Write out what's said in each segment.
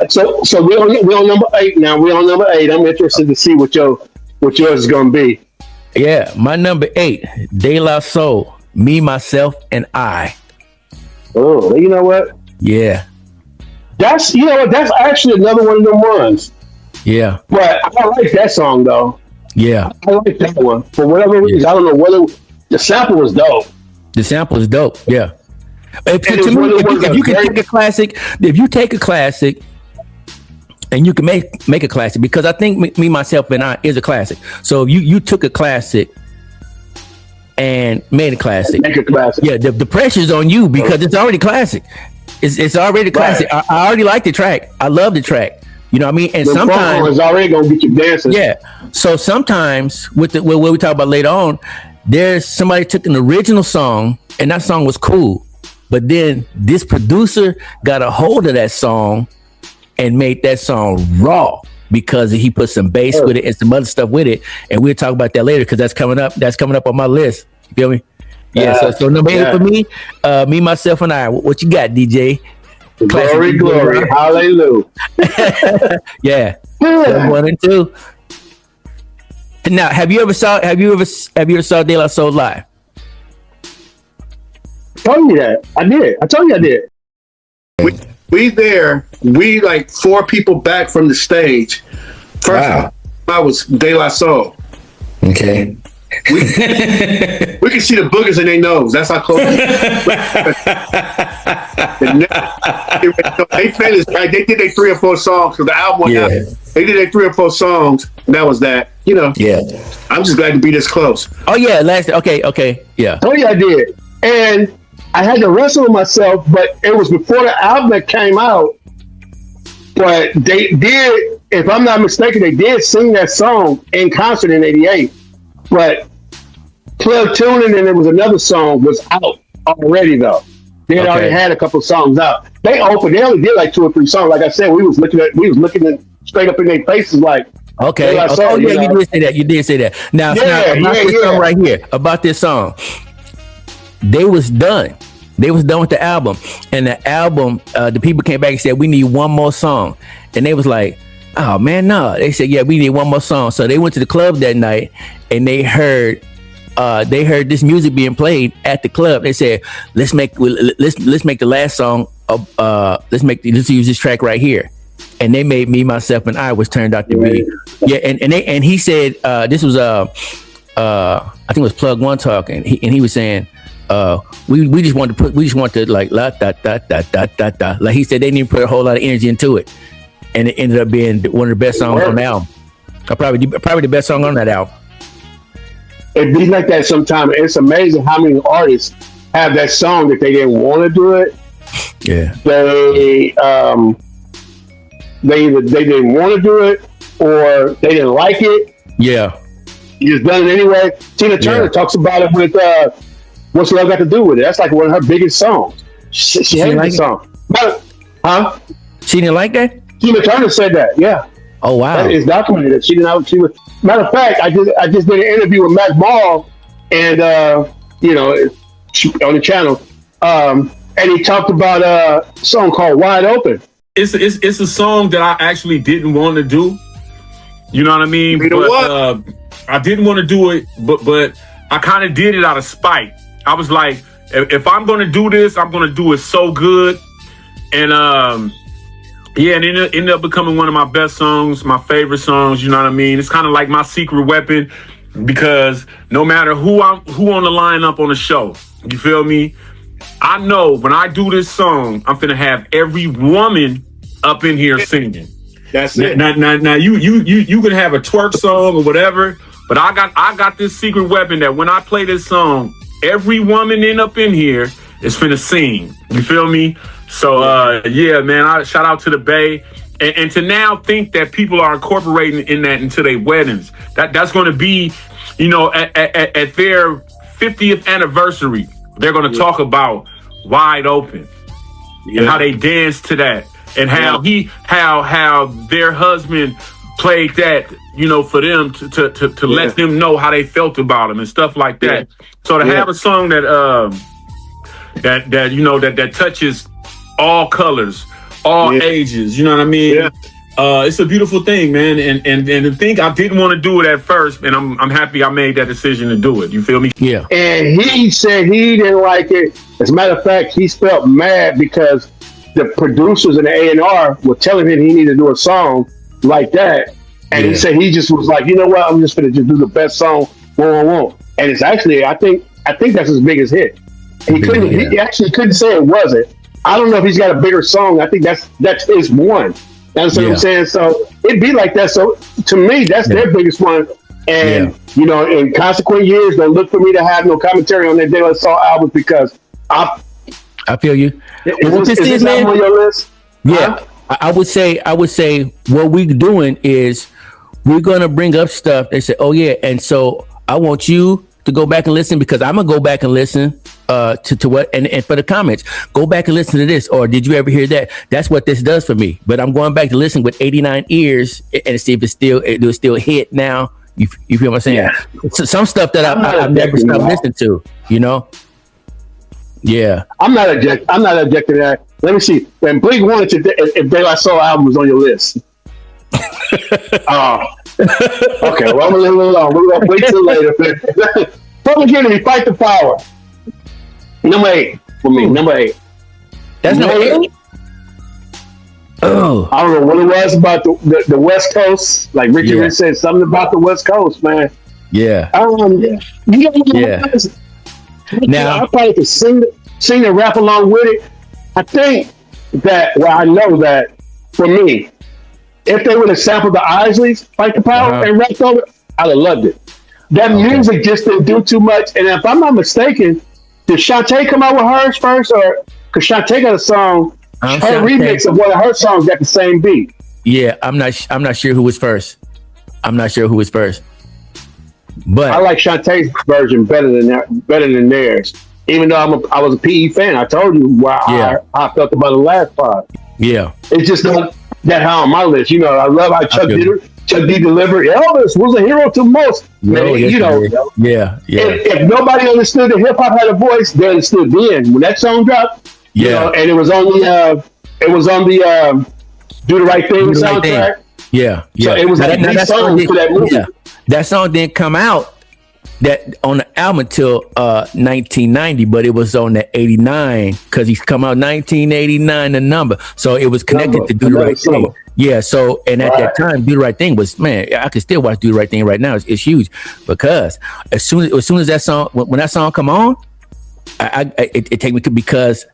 So we on number 8 now. We're on number 8. I'm interested to see what yours is gonna be. Yeah, my number 8, De La Soul, Me, Myself, and I. Oh, you know what? Yeah. That's actually another one of them ones. Yeah. But I like that song though. Yeah. I like that one. For whatever reason, I don't know whether the sample was dope. The sample is dope. Yeah. If you take a classic and you can make a classic, because I think Me, Myself, and I is a classic. So if you took a classic and made a classic. Make a classic. Yeah, the pressure's on you because it's already classic. It's already a classic. Right. I already like the track. I love the track. You know what I mean? And sometimes it's already gonna get you dancing. Yeah. So sometimes with what we talk about later on, there's somebody took an original song and that song was cool, but then this producer got a hold of that song and made that song raw because he put some bass with it and some other stuff with it, and we'll talk about that later because that's coming up on my list. You feel me? Yeah. So number 8 for me, Me, Myself, and I. What you got, DJ? Glory, hallelujah. Yeah. 1 and 2. Now, have you ever saw De La Soul live? Told you that. I did. I told you I did. We like 4 people back from the stage. First, I was De La Soul. Okay. We can see the boogers in their nose. That's how close. They finished, right? They did their 3 or 4 songs for the album. Yeah. They did their 3 or 4 songs. And that was that. You know. Yeah. I'm just glad to be this close. Oh yeah. Okay. Yeah. Oh yeah, I did. And I had to wrestle with myself, but it was before the album that came out. But they did, if I'm not mistaken, they did sing that song in concert in '88. But Club Tuning and there was another song was out already though. They had already had a couple songs out. They only did like 2 or 3 songs. Like I said, we was looking at straight up in their faces like. Okay. You did say that. Now this song right here, about this song. They was done with the album, and the album, the people came back and said, we need one more song, and they was like, oh man, no. They said, yeah, we need one more song. So they went to the club that night and they heard this music being played at the club. They said, let's make the last song let's use this track right here. And they made Me, Myself, and I, which turned out to be and he said this was I think it was Plug One talking, and he was saying we just want to like la da da da da da da. Like he said, they didn't put a whole lot of energy into it, and it ended up being one of the best songs on the album. Probably the best song on that album. It be like that sometimes. It's amazing how many artists have that song that they didn't want to do it. Yeah, they didn't want to do it, or they didn't like it. Yeah, you just done it anyway. Tina Turner talks about it with "What's Love Got to Do with It." That's like one of her biggest songs. She hated the song. Huh? She didn't like that? Tina Turner said that. Yeah. Oh wow. It's documented that she didn't. She was. Matter of fact, I just did an interview with Mac Ball, and on the channel, and he talked about a song called "Wide Open." It's a song that I actually didn't want to do. You know what I mean? But I didn't want to do it, but I kind of did it out of spite. I was like, if I'm going to do this, I'm going to do it so good. And and it ended up becoming one of my best songs, my favorite songs. You know what I mean? It's kind of like my secret weapon, because no matter who on the lineup on the show, you feel me? I know when I do this song, I'm finna have every woman up in here singing. That's it. Now you can have a twerk song or whatever, but I got this secret weapon that when I play this song, every woman up in here is finna sing. You feel me? So yeah, man, I shout out to the Bay. And to now think that people are incorporating in that into their weddings. That's gonna be, at their 50th anniversary. They're going to talk about Wide Open and how they danced to that, and how how their husband played that, for them to let them know how they felt about him and stuff like that. So to have a song that touches all colors, all ages. You know what I mean? Yeah. It's a beautiful thing, man. And the thing, I didn't want to do it at first, and I'm happy I made that decision to do it. You feel me? Yeah. And he said he didn't like it. As a matter of fact, he felt mad because the producers and the A&R were telling him he needed to do a song like that. And he said he just was like, you know what? I'm just going to just do the best song. And it's actually, I think that's his biggest hit. He actually couldn't say it wasn't. I don't know if he's got a bigger song. I think that's his one. That's what I'm saying. So it'd be like that. So to me, that's their biggest one. And you know, in consequent years, don't look for me to have no commentary on that De La Soul album because I feel you. Is this album on your list? Yeah, I would say what we're doing is we're gonna bring up stuff. They say, oh yeah, and so I want you to go back and listen because I'm gonna go back and listen to what and for the comments, go back and listen to this, or did you ever hear that? That's what this does for me. But I'm going back to listen with 89 ears and see if it will still hit now. You feel what I'm saying? Yeah. So, some stuff that I've never stopped listening to, you know. Yeah, I'm not objecting to that. Let me see. When Bleak wanted to, if De La Soul album was on your list. Okay, well I'm gonna leave it alone. We're gonna wait till later. Public Enemy, Fight the Power. Number 8 for me. Number 8. That's number 8. Oh, I don't know what it was about the West Coast. Like Ricky Rich said, something about the West Coast, man. Yeah. Now I probably could sing and rap along with it. I think that, well, I know that for me, if they would have sampled the Isleys, Fight the Power, and rapped over it, I'd have loved it. That music just didn't do too much. And if I'm not mistaken, did Shantae come out with hers first, or because Shantae got a song, her remix of one of her songs got the same beat? Yeah, I'm not sure who was first. But I like Shantae's version better than theirs. Even though I was a PE fan, I told you how I felt about the last part. Yeah, it's just not that high on my list. You know, I love how Chuck D delivered. Elvis was a hero to most. If nobody understood that hip hop had a voice, they understood then. When that song dropped, you know, and it was on the Do the Right Thing soundtrack. Yeah. So it was like that song for that movie. Yeah. That song didn't come out on the album until 1990, but it was on the 89 because he's come out 1989 the number. So it was connected to Do the Right Thing. Yeah. So and at that time, Do the Right Thing was, man, I can still watch Do the Right Thing right now. It's huge because as soon as that song, when that song come on, it take me to, because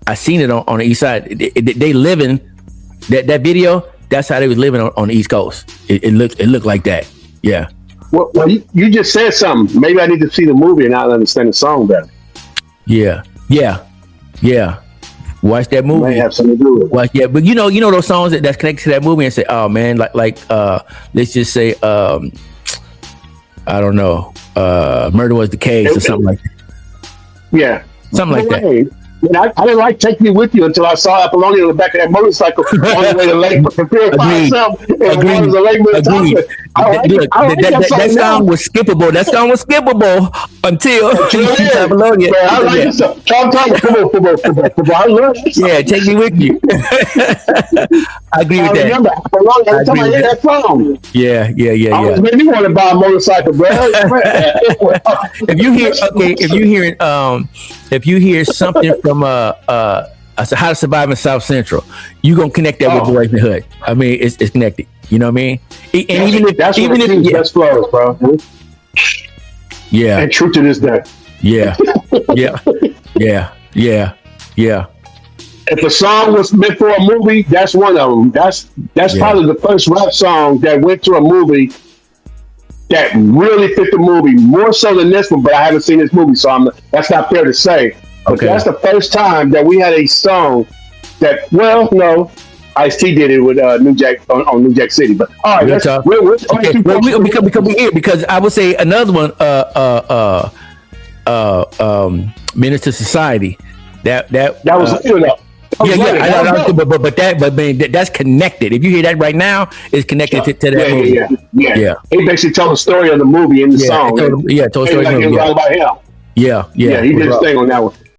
I seen it on the East Side. They living that video. That's how they was living on the East Coast. It looked like that. Yeah. Well, you just said something. Maybe I need to see the movie and I'll understand the song better. Yeah. Watch that movie. Might have something to do with it. But you know those songs that's connected to that movie and say, oh man, like let's just say I don't know, Murder Was the Case or something like that. Yeah. Something like that. I didn't like Take Me With You until I saw Apollonia on the back of that motorcycle on the way to Lake Superior by itself. Agreed. That song was skippable. That song was skippable until Apollonia. I like this song. I love this song. Yeah, Take Me With You. I agree with that. Remember Apollonia every time I hear that song. Yeah. Always made me want to buy a motorcycle, bro. If you hear something from How to Survive in South Central, you gonna connect that with Boys in the Hood. I mean, it's connected. You know what I mean? And even if best flows, bro. Yeah. And true to this day. Yeah. If a song was meant for a movie, that's one of them. That's probably the first rap song that went to a movie that really fit the movie more so than this one. But I haven't seen this movie, so that's not fair to say. But that's the first time that we had a song that, well, no, Ice-T did it with New Jack on New Jack City. But all right, because I would say another one, Menace to Society. That was but that's connected. If you hear that right now, it's connected to that movie. Yeah. He basically told the story of the movie in the song. Told the story. About him. Yeah, he did his thing on that one.